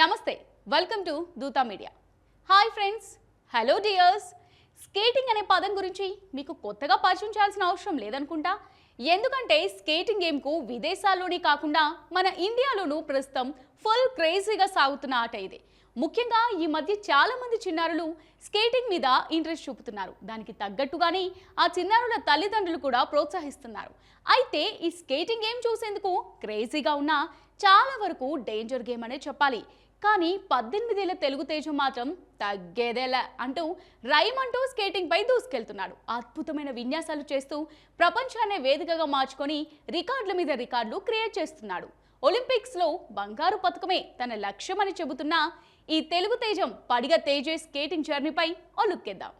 నమస్తే welcome to Dootha media. Hi friends, hello dears. Skating అనే పదం గురించి మీకు కొత్తగా పరిచయం చేయాల్సిన అవసరం లేదనుకుంటా. ఎందుకంటే స్కేటింగ్ గేమ్కు విదేశాల్లోనే కాకుండా మన ఇండియాలోనూ ప్రస్తుతం ఫుల్ క్రేజీగా సాగుతున్న ఆట ఇది. ముఖ్యంగా ఈ మధ్య చాలా మంది చిన్నారులు స్కేటింగ్ మీద ఇంట్రెస్ట్ చూపుతున్నారు. దానికి తగ్గట్టుగానే ఆ చిన్నారుల తల్లిదండ్రులు కూడా ప్రోత్సహిస్తున్నారు. అయితే ఈ స్కేటింగ్ గేమ్ చూసేందుకు క్రేజీగా ఉన్నా చాలా వరకు డేంజర్ గేమ్ అనే చెప్పాలి. కానీ 18 ఏళ్ల తెలుగు తేజం మాత్రం తగ్గేదేలా అంటూ రైమంటూ స్కేటింగ్ పై దూసుకెళ్తున్నాడు. అద్భుతమైన విన్యాసాలు చేస్తూ ప్రపంచాన్ని వేదికగా మార్చుకొని రికార్డుల మీద రికార్డులు క్రియేట్ చేస్తున్నాడు. ఒలింపిక్స్ లో బంగారు పతకమే తన లక్ష్యమని చెబుతున్న ఈ తెలుగు తేజం పడిగ తేజేష్ స్కేటింగ్ జర్నీపై లుక్కేద్దాం.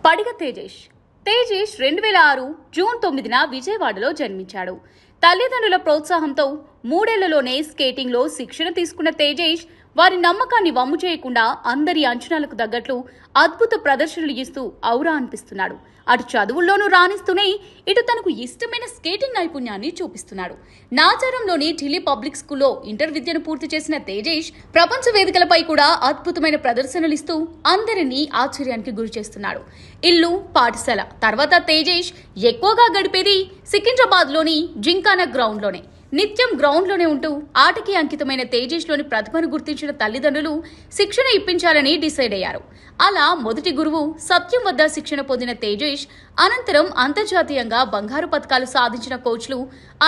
పడిగ తేజేష్ 2006 జూన్ 9న విజయవాడలో జన్మించాడు. తల్లిదండ్రుల ప్రోత్సాహంతో 3 ఏళ్లలోనే స్కేటింగ్లో శిక్షణ తీసుకున్న తేజేష్ వారి నమ్మకాన్ని వమ్ము చేయకుండా అందరి అంచనాలకు తగ్గట్లు అద్భుత ప్రదర్శనలు ఇస్తూ ఔరా అనిపిస్తున్నాడు. అటు చదువుల్లోనూ రాణిస్తూనే ఇటు తనకు ఇష్టమైన స్కేటింగ్ నైపుణ్యాన్ని చూపిస్తున్నాడు. నాచారంలోని ఢిల్లీ పబ్లిక్ స్కూల్లో ఇంటర్ విద్యను పూర్తి చేసిన తేజేష్ ప్రపంచ వేదికలపై కూడా అద్భుతమైన ప్రదర్శనలు ఇస్తూ అందరినీ ఆశ్చర్యానికి గురి చేస్తున్నాడు. ఇల్లు, పాఠశాల తర్వాత తేజేష్ ఎక్కువగా గడిపేది సికింద్రాబాద్లోని జింకానా గ్రౌండ్లోనే. నిత్యం గ్రౌండ్లోనే ఉంటూ ఆటకి అంకితమైన తేజేష్లోని ప్రతిభను గుర్తించిన తల్లిదండ్రులు శిక్షణ ఇప్పించాలని డిసైడ్ అయ్యారు. అలా మొదటి గురువు సత్యం వద్ద శిక్షణ పొందిన తేజేష్ అనంతరం అంతర్జాతీయంగా బంగారు పతకాలు సాధించిన కోచ్లు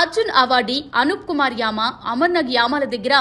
అర్జున్ అవార్డీ, అనూప్ కుమార్ యామ, అమర్నాథ్ యామాల దగ్గర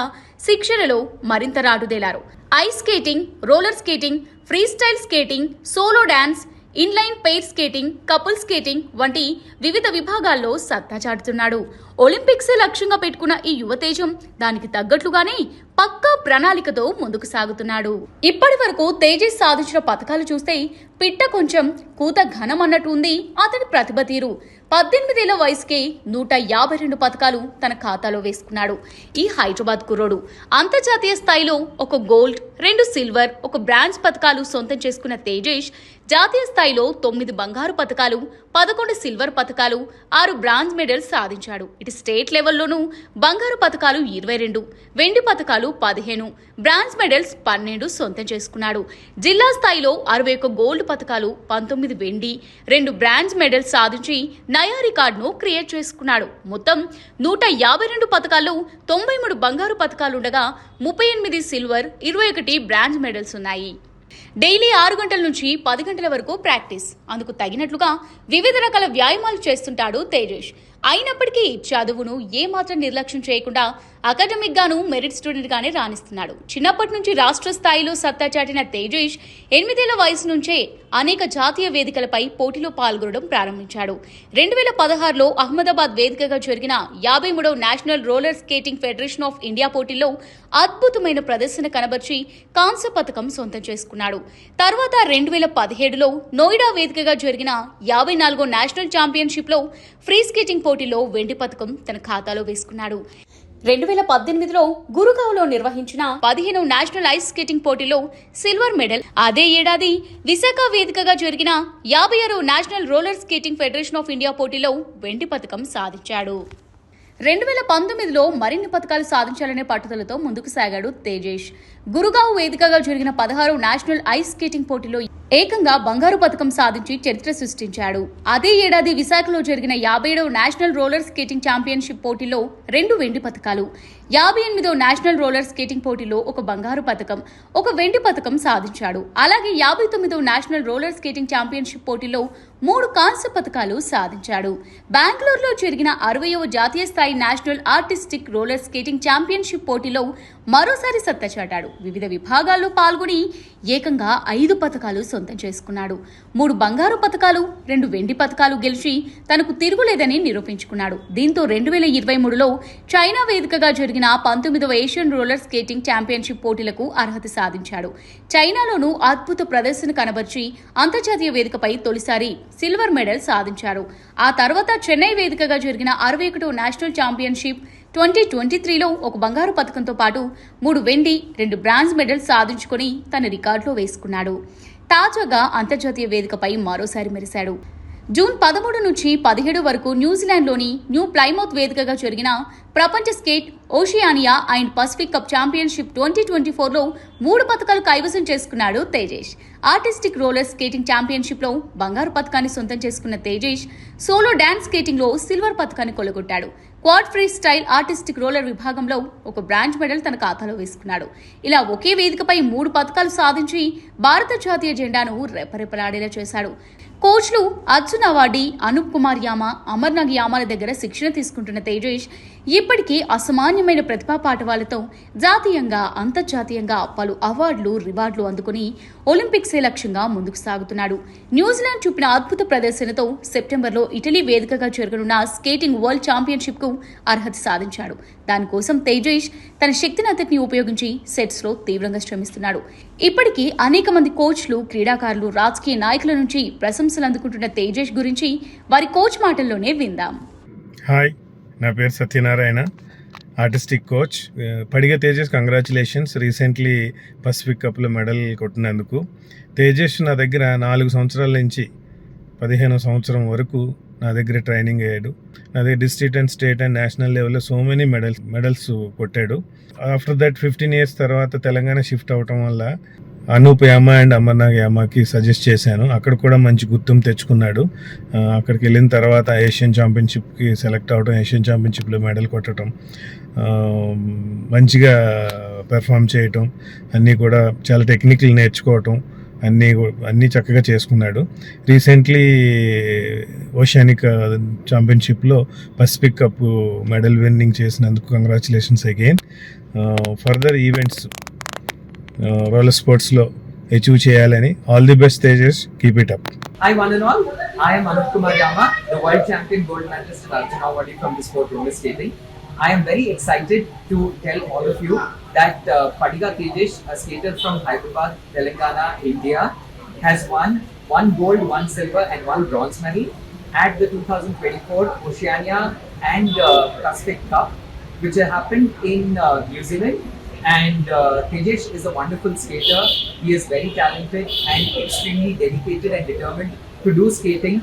శిక్షణలో మరింత రాటుదేలారు. Ice skating, roller skating, free style skating, solo dance, inline pair skating, couple skating వంటి వివిధ విభాగాల్లో సత్తా చాటుతున్నాడు. ఒలింపిక్స్ లక్ష్యంగా పెట్టుకున్న ఈ యువతేజం దానికి తగ్గట్లుగానే పక్కా ప్రణాళికతో ముందుకు సాగుతున్నాడు. ఇప్పటి వరకు తేజేష్ సాధించిన పథకాలు చూస్తే పిట్ట కొంచెం కూత ఘనం అన్నట్టు ఉంది అతడి ప్రతిభ తీరు. 18 ఏళ్ల వయసుకే 152 పథకాలు తన ఖాతాలో వేసుకున్నాడు. ఈ హైదరాబాద్ కుర్రోడు అంతర్జాతీయ స్థాయిలో 1 గోల్డ్, 2 సిల్వర్, 1 బ్రాంజ్ పథకాలు సొంతం చేసుకున్న తేజేష్ జాతీయ స్థాయిలో 9 బంగారు పథకాలు, 11 సిల్వర్ పథకాలు, 6 బ్రాంజ్ మెడల్స్ సాధించాడు. ఇటు స్టేట్ లెవెల్లోనూ బంగారు పథకాలు 22, వెండి పథకాలు 15, బ్రాంజ్ మెడల్స్ 12 సొంతం చేసుకున్నాడు. జిల్లా స్థాయిలో 61 గోల్డ్ పథకాలు, 19 వెండి, 2 బ్రాంజ్ మెడల్స్ సాధించి నయా రికార్డును క్రియేట్ చేసుకున్నాడు. మొత్తం 152 పథకాల్లో 93 బంగారు పథకాలుండగా 38 సిల్వర్, 21 బ్రాంజ్ మెడల్స్ ఉన్నాయి. డైలీ 6 గంటల నుంచి 10 గంటల వరకు ప్రాక్టీస్. అందుకు తగినట్లుగా వివిధ రకాల వ్యాయామాలు చేస్తుంటాడు తేజేష్. అయినప్పటికీ చదువును ఏమాత్రం నిర్లక్ష్యం చేయకుండా అకాడమిక్ గాను మెరిట్ స్టూడెంట్ గానే రాణిస్తున్నాడు. చిన్నప్పటి నుంచి రాష్ట్ర స్థాయిలో సత్తా చాటిన తేజేష్ 8 ఏళ్ల వయసు నుంచే అనేక జాతీయ వేదికలపై పోటీలో పాల్గొనడం ప్రారంభించాడు. 2016లో అహ్మదాబాద్ వేదికగా జరిగిన 53వ national roller skating federation of India పోటీల్లో అద్భుతమైన ప్రదర్శన కనబర్చి కాంస్య పథకం సొంతం చేసుకున్నాడు. తర్వాత 2017లో నోయిడా వేదికగా జరిగిన 54వ నేషనల్ ఛాంపియన్షిప్లో ఫ్రీ స్కేటింగ్ పోటీలో వెండి పథకం తన ఖాతాలో వేసుకున్నాడు. 2018లో గురుగావ్లో నిర్వహించిన 15వ నేషనల్ ఐస్ స్కేటింగ్ పోటీలో సిల్వర్ మెడల్, అదే ఏడాది విశాఖ వేదికగా జరిగిన 56వ national roller skating federation of India పోటీలో వెండి పథకం సాధించాడు. 2019లో మరిన్ని పథకాలు సాధించాలనే పట్టుదలతో ముందుకు సాగాడు తేజేష్. గురుగావ్ వేదికగా జరిగిన 16వ నేషనల్ ఐస్ స్కేటింగ్ పోటీలో ఏకంగా బంగారు పథకం సాధించి చరిత్ర సృష్టించాడు. అదే ఏడాది విశాఖలో జరిగిన 57వ నేషనల్ రోలర్ స్కేటింగ్ ఛాంపియన్షిప్ పోటీలో 2 వెండి పథకాలు, 58వ నేషనల్ రోలర్ స్కేటింగ్ పోటీలో 1 బంగారు పథకం, 1 వెండి పథకం సాధించాడు. అలాగే 59వ నేషనల్ రోలర్ స్కేటింగ్ ఛాంపియన్షిప్ పోటీలో 3 కాంస్య పథకాలు సాధించాడు. బెంగళూరులో జరిగిన 60వ జాతీయ స్థాయి national artistic roller skating championship పోటీలో మరోసారి సత్తా చాటాడు. వివిధ విభాగాల్లో పాల్గొని ఏకంగా 5 పథకాలు సొంతం చేసుకున్నాడు. 3 బంగారు పథకాలు, 2 వెండి పథకాలు గెలిచి తనకు తిరుగులేదని నిరూపించుకున్నాడు. దీంతో 2023లో చైనా వేదికగా జరిగిన 19వ ఏషియన్ రోలర్ స్కేటింగ్ ఛాంపియన్షిప్ పోటీలకు అర్హత సాధించాడు. చైనాలోనూ అద్భుత ప్రదర్శన కనబర్చి అంతర్జాతీయ వేదికపై తొలిసారి సిల్వర్ మెడల్ సాధించారు. ఆ తర్వాత చెన్నై వేదికగా జరిగిన 61వ నేషనల్ ఛాంపియన్షిప్ 2023లో 1 బంగారు పథకంతో పాటు 3 వెండి, 2 బ్రాంజ్ మెడల్స్ సాధించుకుని తన రికార్డులో వేసుకున్నాడు. తాజాగా అంతర్జాతీయ వేదికపై మరోసారి మెరిశాడు. జూన్ 13 నుంచి 17 వరకు న్యూజిలాండ్లోని న్యూ ప్లైమౌత్ వేదికగా జరిగిన ప్రపంచ skate Oceania and Pacific cup championship 2024లో 3 పతకాలు కైవసం చేసుకున్నాడు తేజేష్. ఆర్టిస్టిక్ రోలర్ స్కేటింగ్ ఛాంపియన్షిప్లో బంగారు పతకాన్ని సొంతం చేసుకున్న తేజేష్ సోలో డాన్స్ స్కేటింగ్లో సిల్వర్ పతకాన్ని కొల్లగొట్టాడు. Quad free style artistic roller విభాగంలో ఒక బ్రాంజ్ మెడల్ తన ఖాతాలో వేసుకున్నాడు. ఇలా ఒకే వేదికపై 3 పతకాలు సాధించి భారత జాతీయ జెండాను రెపరెపలాడేలా చేశాడు. కోచ్లు అర్జున్ అవార్డీ, అనూప్ కుమార్ యామ, అమర్నాగ్ యామాల దగ్గర శిక్షణ తీసుకుంటున్న తేజేష్ ఇప్పటికీ అసామాన్యమైన ప్రతిభా పాఠవాలతో జాతీయంగా అంతర్జాతీయంగా పలు అవార్డులు రివార్డులు అందుకుని ఒలింపిక్సే లక్ష్యంగా ముందుకు సాగుతున్నాడు. న్యూజిలాండ్ చూపిన అద్భుత ప్రదర్శనతో సెప్టెంబర్లో ఇటలీ వేదికగా జరగనున్న స్కేటింగ్ వరల్డ్ ఛాంపియన్షిప్కు అర్హత సాధించాడు. దానికోసం తేజేష్ తన శక్తిని అంతటిని ఉపయోగించి సెట్స్లో తీవ్రంగా శ్రమిస్తున్నాడు. ఇప్పటికీ అనేక మంది కోచ్లు, క్రీడాకారులు, రాజకీయ నాయకుల నుంచి ప్రశంసలు అందుకుంటున్న తేజేష్ గురించి వారి కోచ్ మాటల్లోనే విందాం. హాయ్, నా పేరు Satyanarayana, artistic coach. Padiga Tejas, congratulations. Recently Pacific కప్లో మెడల్ కొట్టినందుకు. తేజస్ నా దగ్గర 4 సంవత్సరాల నుంచి 15వ సంవత్సరం వరకు నా దగ్గర ట్రైనింగ్ అయ్యాడు. నా దగ్గర district and state and national లెవెల్లో సో మెనీ మెడల్స్ కొట్టాడు. ఆఫ్టర్ దట్ 15 years తర్వాత తెలంగాణ షిఫ్ట్ అవటం వల్ల అనూప్ యామ అండ్ అమర్నాగ్ యామాకి సజెస్ట్ చేశాను. అక్కడ కూడా మంచి గుర్తింపు తెచ్చుకున్నాడు. అక్కడికి వెళ్ళిన తర్వాత ఏషియన్ ఛాంపియన్షిప్కి సెలెక్ట్ అవ్వడం, ఏషియన్ ఛాంపియన్షిప్లో మెడల్ కొట్టడం, మంచిగా పెర్ఫామ్ చేయటం, అన్నీ కూడా చాలా టెక్నికల్ నేర్చుకోవటం, అన్నీ చక్కగా చేసుకున్నాడు. రీసెంట్లీ ఓషియానిక్ ఛాంపియన్షిప్లో పసిఫిక్ కప్ మెడల్ విన్నింగ్ చేసినందుకు congratulations again. Further events roller స్పోర్ట్స్లో అచీవ్ చేయాలని. All the best Tejas, keep it up. Hi one and all, I am Anup Kumar Yama, the world champion gold medalist at Arjun Awadi from the sport roller skating. I am very excited to tell all of you that Padiga Tejesh, a skater from Hyderabad, Telangana, India, has won 1 gold, 1 silver and 1 bronze medal at the 2024 Oceania and Pacific Cup, which happened in New Zealand. And Tejesh is a wonderful skater. He is very talented and extremely dedicated and determined to do skating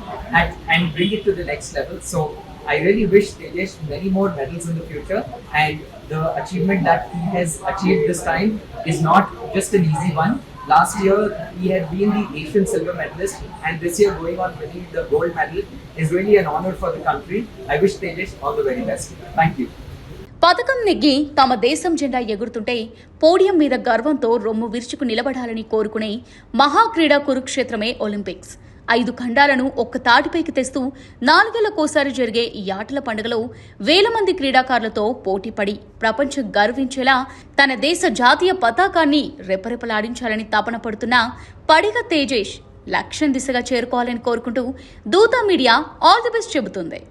and bring it to the next level. So I really wish Tejesh many more medals in the future, and the achievement that he has achieved this time is not just an easy one. Last year he had been the Asian silver medalist, and this year going on winning the gold medal is really an honor for the country. I wish Tejesh all the very best. Thank you. పథకం నెగ్గి తమ దేశం జెండా ఎగురుతుంటే podium మీద గర్వంతో రొమ్ము విరుచుకు నిలబడాలని కోరుకునే మహాక్రీడా కురుక్షేత్రమే ఒలింపిక్స్. 5 ఖండాలను ఒక్క తాటిపైకి తెస్తూ 4 ఏళ్లకోసారి జరిగే ఈ ఆటల పండుగలో వేల మంది క్రీడాకారులతో పోటీపడి ప్రపంచం గర్వించేలా తన దేశ జాతీయ పతాకాన్ని రెపరెపలాడించాలని తపన పడుతున్న పడిగ తేజేష్ లక్ష్యం దిశగా చేరుకోవాలని కోరుకుంటూ దూత మీడియా ఆల్ ది బెస్ట్ చెబుతుంది.